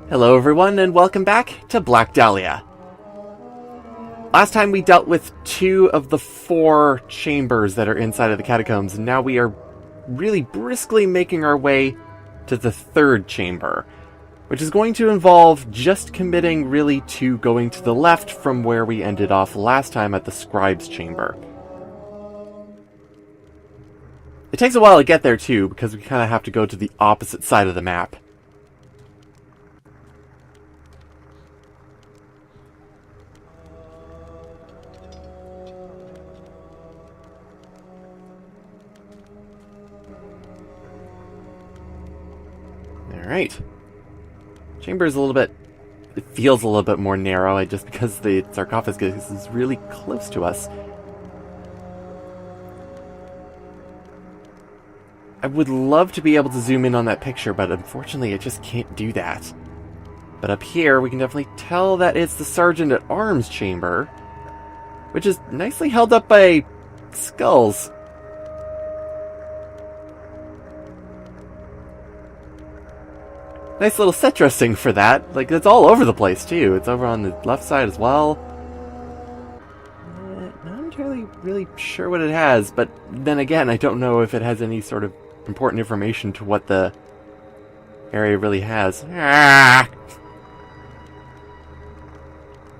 Hello everyone, and welcome back to Black Dahlia. Last time we dealt with 2 of the 4 chambers that are inside of the catacombs, and now we are really briskly making our way to the 3rd chamber, which is going to involve just committing really to going to the left from where we ended off last time at the Scribe's chamber. It takes a while to get there too, because we kind of have to go to the opposite side of the map. Alright. Chamber is a little bit... It feels a little bit more narrow, just because the sarcophagus is really close to us. I would love to be able to zoom in on that picture, but unfortunately I just can't do that. But up here, we can definitely tell that it's the Sergeant-at-Arms chamber, which is nicely held up by skulls. Nice little set dressing for that. Like, it's all over the place, too. It's over on the left side as well. Not entirely really sure what it has, but then again, I don't know if it has any sort of important information to what the area really has. Ah!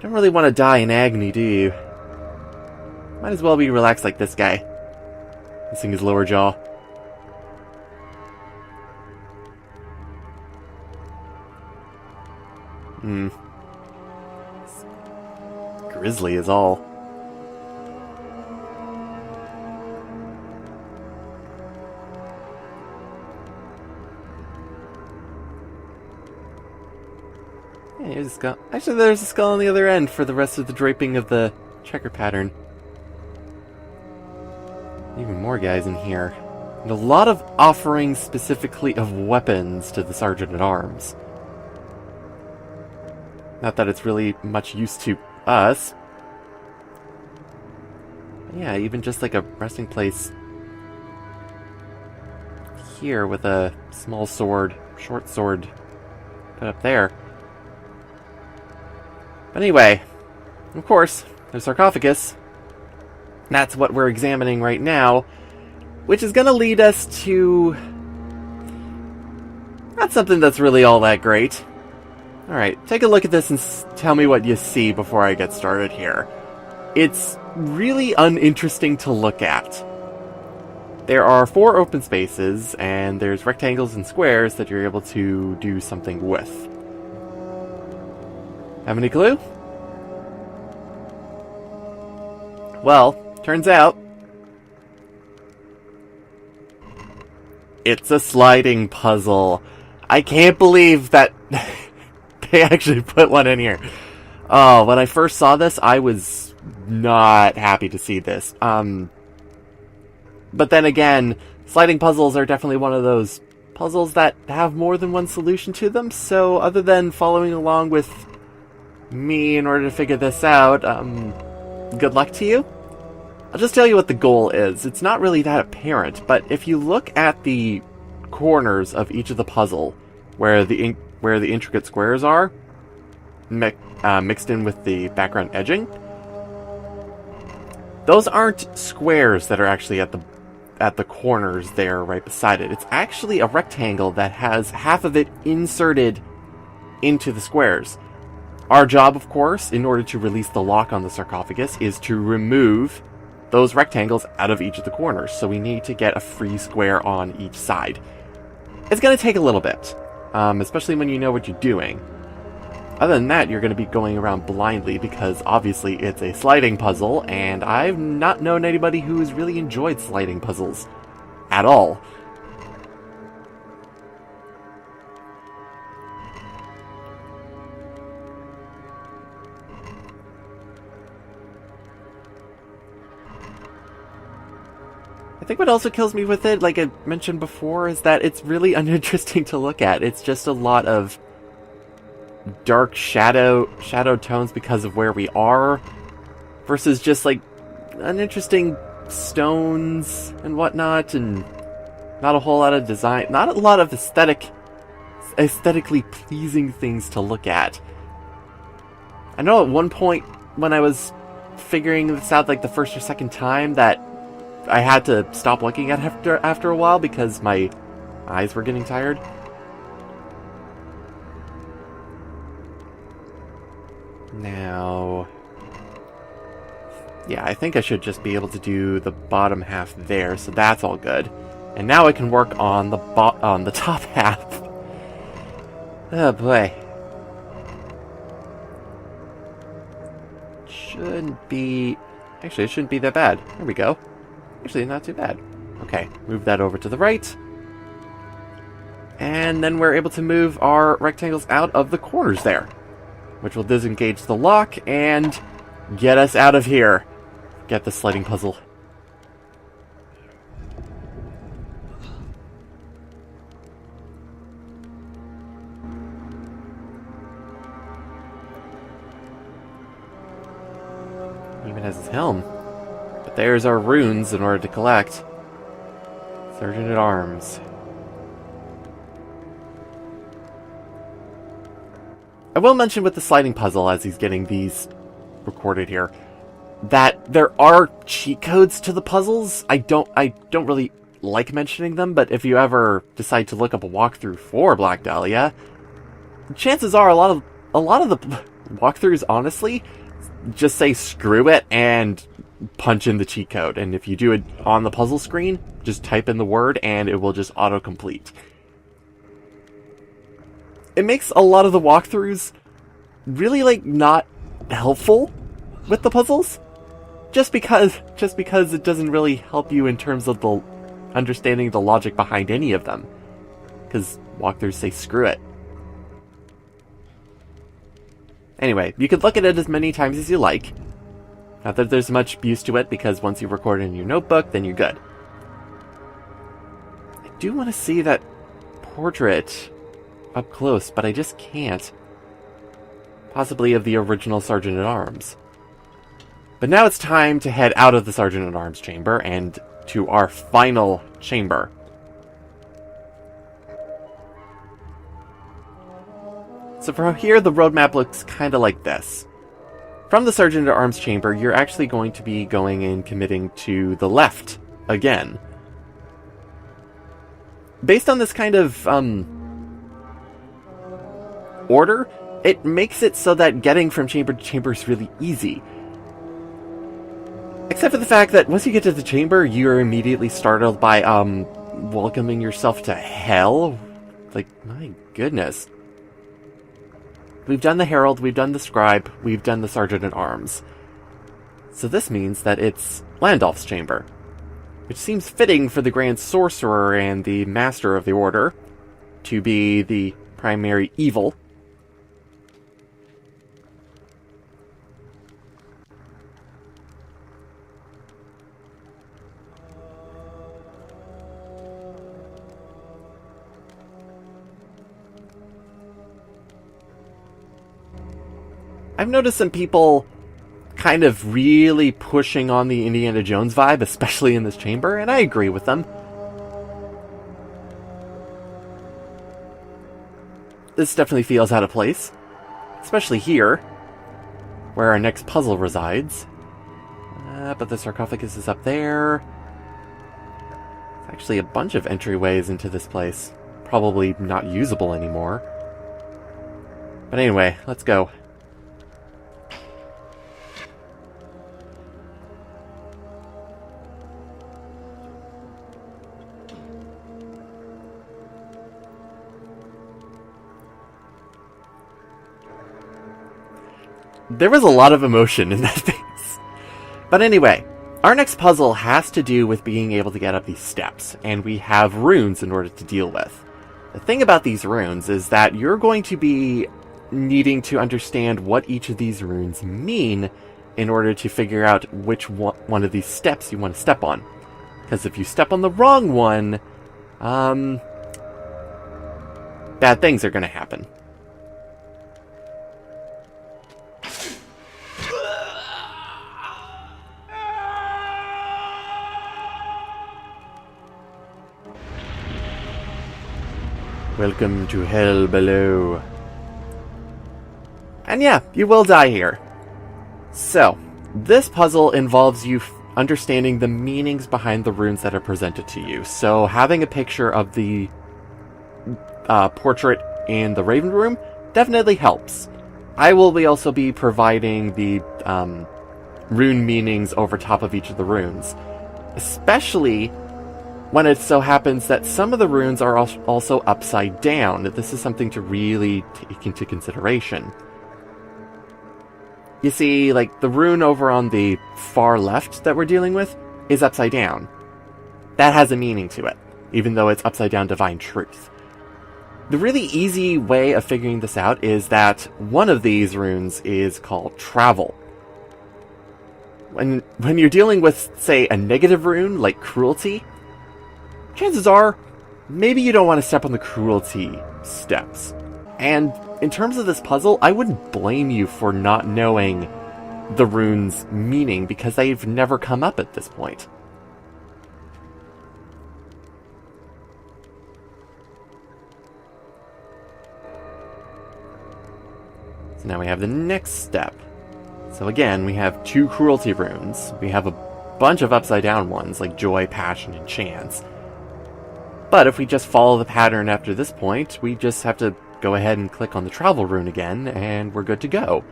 Don't really want to die in agony, do you? Might as well be relaxed like this guy. Missing his lower jaw. Grisly is all. Yeah, here's a skull. Actually, there's a skull on the other end for the rest of the draping of the checker pattern. Even more guys in here. And a lot of offerings specifically of weapons to the Sergeant-at-Arms. Not that it's really much use to us. But yeah, even just like a resting place here with a small sword, short sword put up there. But anyway, of course, there's sarcophagus. That's what we're examining right now, which is going to lead us to not something that's really all that great. Alright, take a look at this and tell me what you see before I get started here. It's really uninteresting to look at. There are 4 open spaces, and there's rectangles and squares that you're able to do something with. Have any clue? Well, turns out it's a sliding puzzle. I can't believe that they actually put one in here. Oh, when I first saw this, I was not happy to see this. But then again, sliding puzzles are definitely one of those puzzles that have more than one solution to them, so other than following along with me in order to figure this out, good luck to you. I'll just tell you what the goal is. It's not really that apparent, but if you look at the corners of each of the puzzle, where the intricate squares are, mixed in with the background edging, those aren't squares that are actually at the corners there right beside it. It's actually a rectangle that has half of it inserted into the squares. Our job, of course, in order to release the lock on the sarcophagus, is to remove those rectangles out of each of the corners, so we need to get a free square on each side. It's going to take a little bit, especially when you know what you're doing. Other than that, you're going to be going around blindly, because obviously it's a sliding puzzle, and I've not known anybody who has really enjoyed sliding puzzles at all. I think what also kills me with it, like I mentioned before, is that it's really uninteresting to look at. It's just a lot of dark shadow tones because of where we are, versus just like uninteresting stones and whatnot, and not a whole lot of design, not a lot of aesthetic aesthetically pleasing things to look at. I know at one point when I was figuring this out like the first or second time that I had to stop looking at it after a while because my eyes were getting tired. Now, yeah, I think I should just be able to do the bottom half there, so that's all good. And now I can work on the top half. Oh boy. Shouldn't be... Actually, it shouldn't be that bad. There we go. Actually, not too bad. Okay, move that over to the right. And then we're able to move our rectangles out of the corners there, which will disengage the lock and get us out of here. Get the sliding puzzle. Even has his helm. But there's our runes in order to collect. Sergeant at Arms. I will mention with the sliding puzzle, as he's getting these recorded here, that there are cheat codes to the puzzles. I don't really like mentioning them, but if you ever decide to look up a walkthrough for Black Dahlia, chances are a lot of the walkthroughs, honestly, just say screw it and punch in the cheat code. And if you do it on the puzzle screen, just type in the word and it will just autocomplete. It makes a lot of the walkthroughs really, like, not helpful with the puzzles. Just because it doesn't really help you in terms of the understanding the logic behind any of them. Because walkthroughs say screw it. Anyway, you can look at it as many times as you like. Not that there's much use to it, because once you record it in your notebook, then you're good. I do want to see that portrait up close, but I just can't. Possibly of the original Sergeant at Arms. But now it's time to head out of the Sergeant at Arms chamber and to our final chamber. So from here, the roadmap looks kind of like this. From the Sergeant at Arms chamber, you're actually going to be going and committing to the left again. Based on this kind of order, it makes it so that getting from chamber to chamber is really easy. Except for the fact that once you get to the chamber, you're immediately startled by welcoming yourself to hell. Like, my goodness. We've done the Herald, we've done the Scribe, we've done the Sergeant at Arms. So this means that it's Landolf's chamber, which seems fitting for the Grand Sorcerer and the Master of the Order to be the primary evil. I've noticed some people kind of really pushing on the Indiana Jones vibe, especially in this chamber, and I agree with them. This definitely feels out of place, especially here, where our next puzzle resides. But the sarcophagus is up there. There's actually a bunch of entryways into this place, probably not usable anymore. But anyway, let's go. There was a lot of emotion in that face. But anyway, our next puzzle has to do with being able to get up these steps, and we have runes in order to deal with. The thing about these runes is that you're going to be needing to understand what each of these runes mean in order to figure out which one of these steps you want to step on. Because if you step on the wrong one, bad things are going to happen. Welcome to hell below. And yeah, you will die here. So, this puzzle involves you understanding the meanings behind the runes that are presented to you. So, having a picture of the portrait in the Raven Room definitely helps. I will also be providing the rune meanings over top of each of the runes. Especially when it so happens that some of the runes are also upside down. This is something to really take into consideration. You see, like, the rune over on the far left that we're dealing with is upside down. That has a meaning to it, even though it's upside down divine truth. The really easy way of figuring this out is that one of these runes is called travel. When you're dealing with, say, a negative rune, like cruelty, chances are, maybe you don't want to step on the cruelty steps. And in terms of this puzzle, I wouldn't blame you for not knowing the rune's meaning, because they've never come up at this point. So now we have the next step. So again, we have 2 cruelty runes. We have a bunch of upside down ones, like joy, passion, and chance. But if we just follow the pattern after this point, we just have to go ahead and click on the travel rune again, and we're good to go.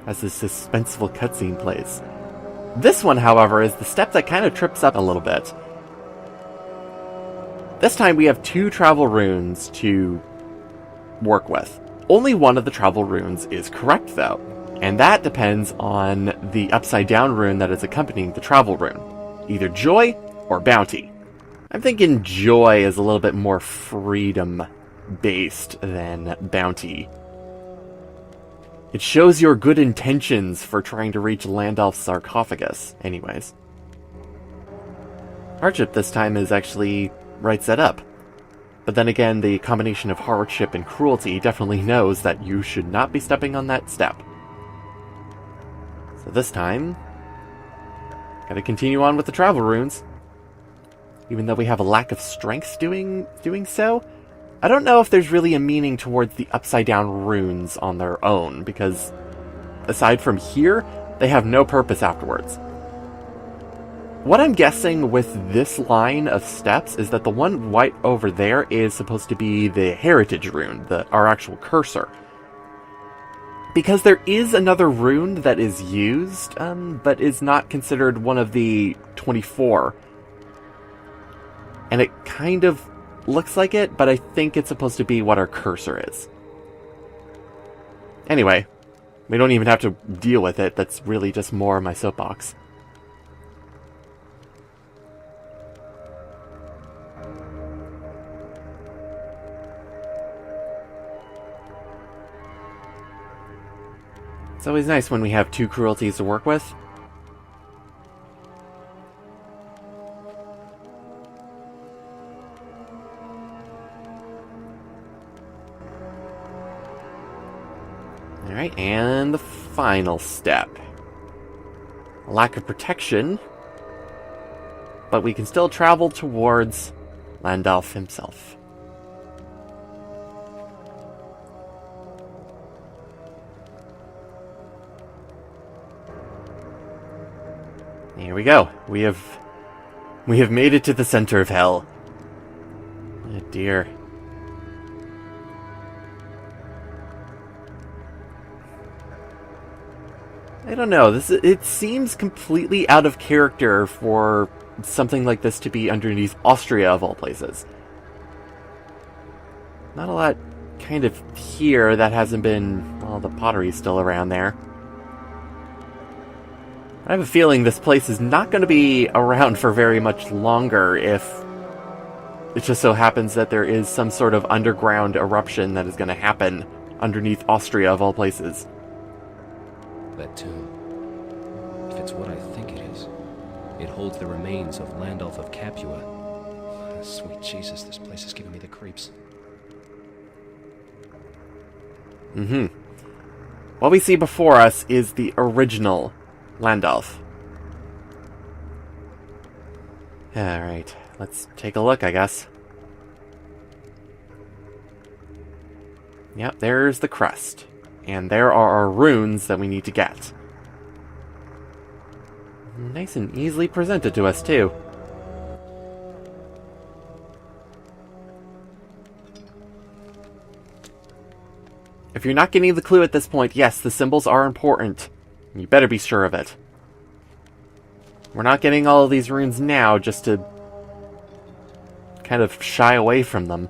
As this suspenseful cutscene plays. This one, however, is the step that kind of trips up a little bit. This time we have 2 travel runes to work with. Only one of the travel runes is correct, though, and that depends on the upside down rune that is accompanying the travel rune. Either joy or bounty. I'm thinking joy is a little bit more freedom-based than bounty. It shows your good intentions for trying to reach Landolf's sarcophagus, anyways. Hardship this time is actually right set up. But then again, the combination of hardship and cruelty definitely knows that you should not be stepping on that step. So this time, gotta continue on with the travel runes. Even though we have a lack of strength doing so, I don't know if there's really a meaning towards the upside down runes on their own, because aside from here, they have no purpose afterwards. What I'm guessing with this line of steps is that the one right over there is supposed to be the heritage rune, our actual cursor. Because there is another rune that is used, but is not considered one of the 24. And it kind of looks like it, but I think it's supposed to be what our cursor is. Anyway, we don't even have to deal with it. That's really just more of my soapbox. It's always nice when we have 2 cruelties to work with. Alright, and the final step. Lack of protection, but we can still travel towards Landolf himself. Here we go. We have made it to the center of hell. Oh dear. I don't know. It seems completely out of character for something like this to be underneath Austria of all places. Not a lot kind of here that hasn't been, well, the pottery's still around there. I have a feeling this place is not going to be around for very much longer if it just so happens that there is some sort of underground eruption that is going to happen underneath Austria of all places. That tomb, if it's what I think it is, it holds the remains of Landolf of Capua. Sweet Jesus, this place is giving me the creeps. what we see before us is the original Landolf. Alright, let's take a look, I guess. Yep, there's the crest. And there are our runes that we need to get. Nice and easily presented to us, too. If you're not getting the clue at this point, yes, the symbols are important. You better be sure of it. We're not getting all of these runes now just to kind of shy away from them.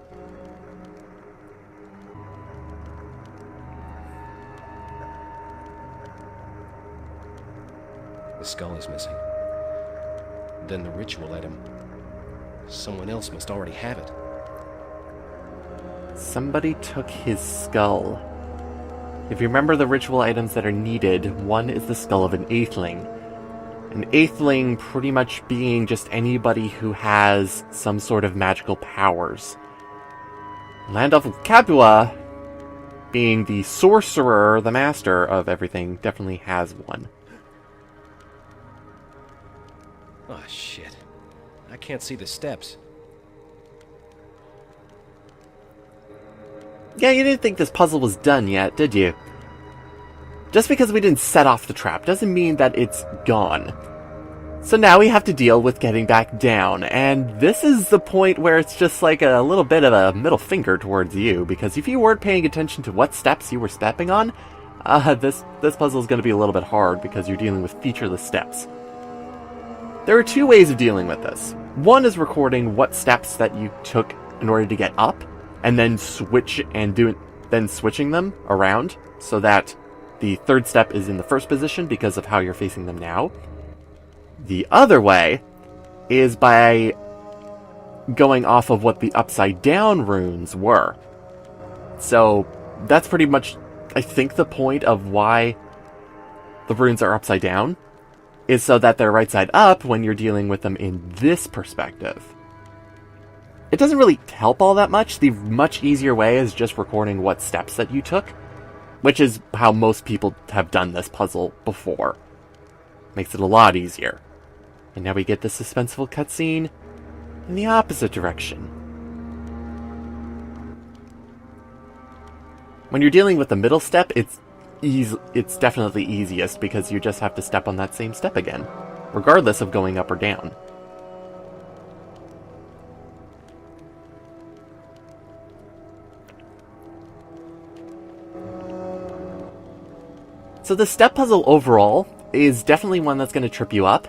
The skull is missing. Then the ritual item. Someone else must already have it. Somebody took his skull. If you remember the ritual items that are needed, one is the skull of an Atheling. An Atheling pretty much being just anybody who has some sort of magical powers. Landolf of Capua, being the sorcerer, the master of everything, definitely has one. Oh, shit. I can't see the steps. Yeah, you didn't think this puzzle was done yet, did you? Just because we didn't set off the trap doesn't mean that it's gone. So now we have to deal with getting back down, and this is the point where it's just like a little bit of a middle finger towards you, because if you weren't paying attention to what steps you were stepping on, this puzzle is going to be a little bit hard because you're dealing with featureless steps. There are two ways of dealing with this. One is recording what steps that you took in order to get up, and then switching them around so that the third step is in the first position because of how you're facing them now. The other way is by going off of what the upside down runes were. So that's pretty much, I think, the point of why the runes are upside down, is so that they're right side up when you're dealing with them in this perspective. It doesn't really help all that much. The much easier way is just recording what steps that you took, which is how most people have done this puzzle before. Makes it a lot easier. And now we get the suspenseful cutscene in the opposite direction. When you're dealing with the middle step, it's definitely easiest because you just have to step on that same step again, regardless of going up or down. So the step puzzle overall is definitely one that's going to trip you up,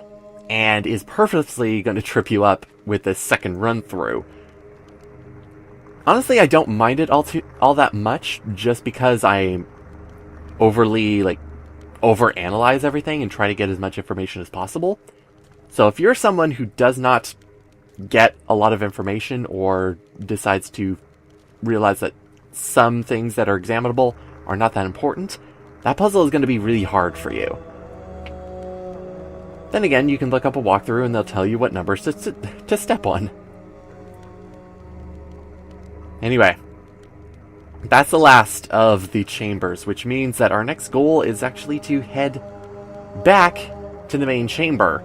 and is purposely going to trip you up with this second run through. Honestly, I don't mind it all that much, just because I overanalyze everything and try to get as much information as possible. So if you're someone who does not get a lot of information, or decides to realize that some things that are examinable are not that important, that puzzle is going to be really hard for you. Then again, you can look up a walkthrough and they'll tell you what numbers to step on. Anyway, that's the last of the chambers, which means that our next goal is actually to head back to the main chamber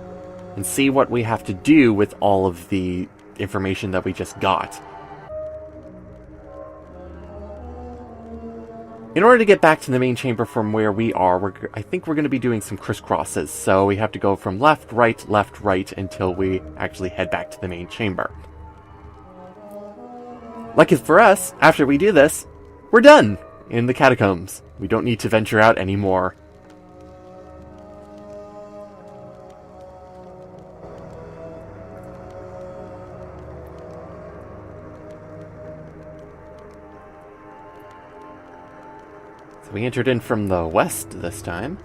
and see what we have to do with all of the information that we just got. In order to get back to the main chamber from where we are, I think we're going to be doing some crisscrosses, so we have to go from left, right, until we actually head back to the main chamber. Lucky for us, after we do this, we're done in the catacombs. We don't need to venture out anymore. We entered in from the west this time.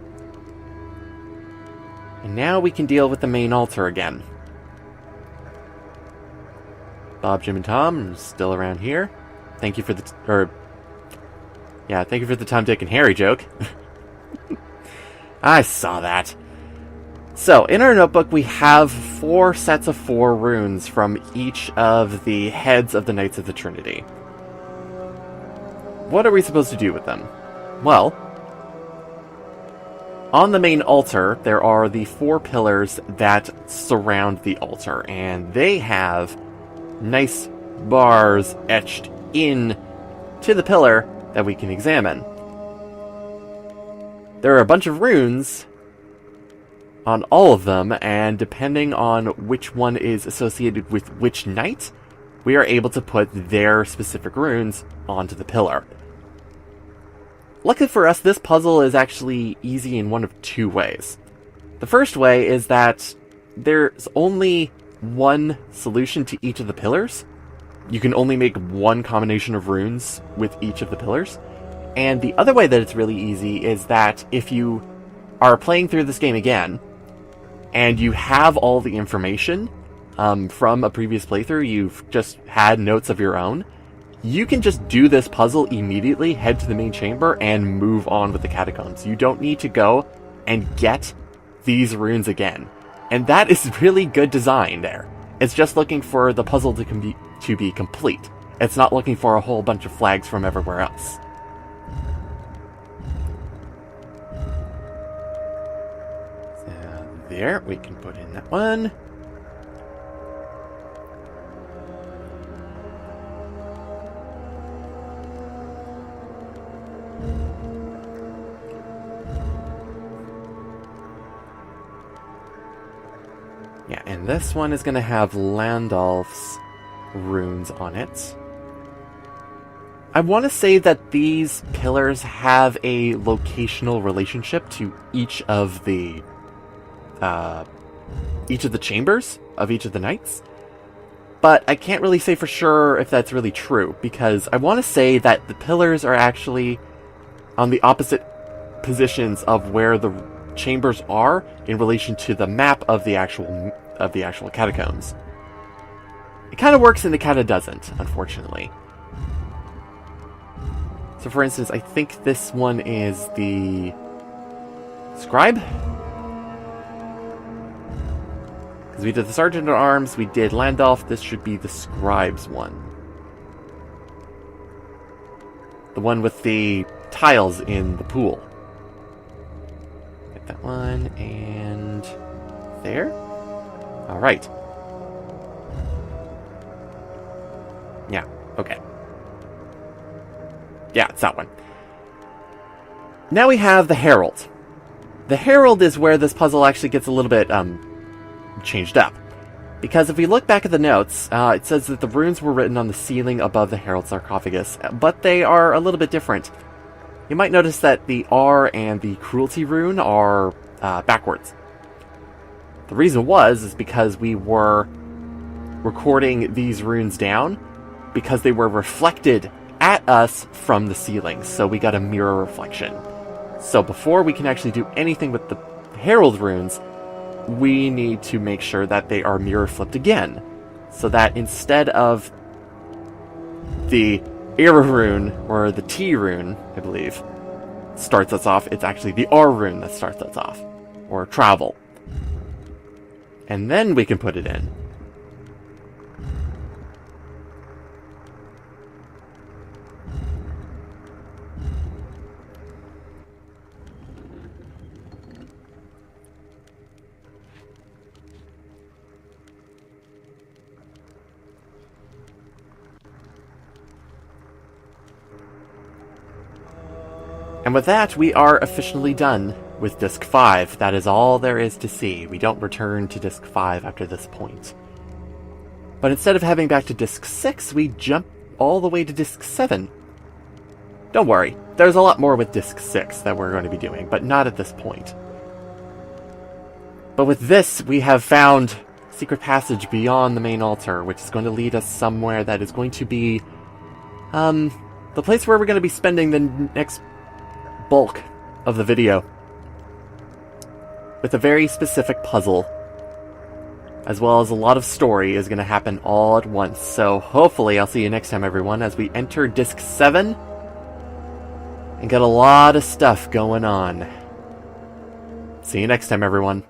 And now we can deal with the main altar again. Bob, Jim, and Tom are still around here. Thank you for the thank you for the Tom, Dick, and Harry joke. I saw that. So, in our notebook, we have 4 sets of 4 runes from each of the heads of the Knights of the Trinity. What are we supposed to do with them? Well, on the main altar, there are the 4 pillars that surround the altar, and they have nice bars etched in to the pillar that we can examine. There are a bunch of runes on all of them, and depending on which one is associated with which knight, we are able to put their specific runes onto the pillar. Luckily for us, this puzzle is actually easy in one of 2 ways. The first way is that there's only one solution to each of the pillars. You can only make one combination of runes with each of the pillars. And the other way that it's really easy is that if you are playing through this game again, and you have all the information from a previous playthrough, you've just had notes of your own, you can just do this puzzle immediately, head to the main chamber, and move on with the catacombs. You don't need to go and get these runes again. And that is really good design there. It's just looking for the puzzle to be complete. It's not looking for a whole bunch of flags from everywhere else. So there, we can put in that one. Yeah, and this one is going to have Landolf's runes on it. I want to say that these pillars have a locational relationship to each of the chambers of each of the knights. But I can't really say for sure if that's really true, because I want to say that the pillars are actually on the opposite positions of where the chambers are in relation to the map of the actual catacombs. It kind of works and it kind of doesn't, unfortunately. So for instance, I think this one is the scribe, because we did the Sergeant at Arms, we did Landolf. This should be the scribe's one, the one with the tiles in the pool. That one, and there. All right. Yeah, okay. Yeah, it's that one. Now we have the Herald. The Herald is where this puzzle actually gets a little bit changed up. Because if we look back at the notes, it says that the runes were written on the ceiling above the Herald sarcophagus, but they are a little bit different. You might notice that the R and the Cruelty rune are backwards. The reason is because we were recording these runes down because they were reflected at us from the ceiling, so we got a mirror reflection. So before we can actually do anything with the Herald runes, we need to make sure that they are mirror flipped again, so that instead of the Era rune, or the T rune, I believe, starts us off, it's actually the R rune that starts us off, or travel. And then we can put it in. And with that, we are officially done with Disc 5. That is all there is to see. We don't return to Disc 5 after this point. But instead of heading back to Disc 6, we jump all the way to Disc 7. Don't worry, there's a lot more with Disc 6 that we're going to be doing, but not at this point. But with this, we have found secret passage beyond the main altar, which is going to lead us somewhere that is going to be the place where we're going to be spending the next bulk of the video, with a very specific puzzle, as well as a lot of story is going to happen all at once. So hopefully I'll see you next time, everyone, as we enter Disc 7 and get a lot of stuff going on. See you next time, everyone.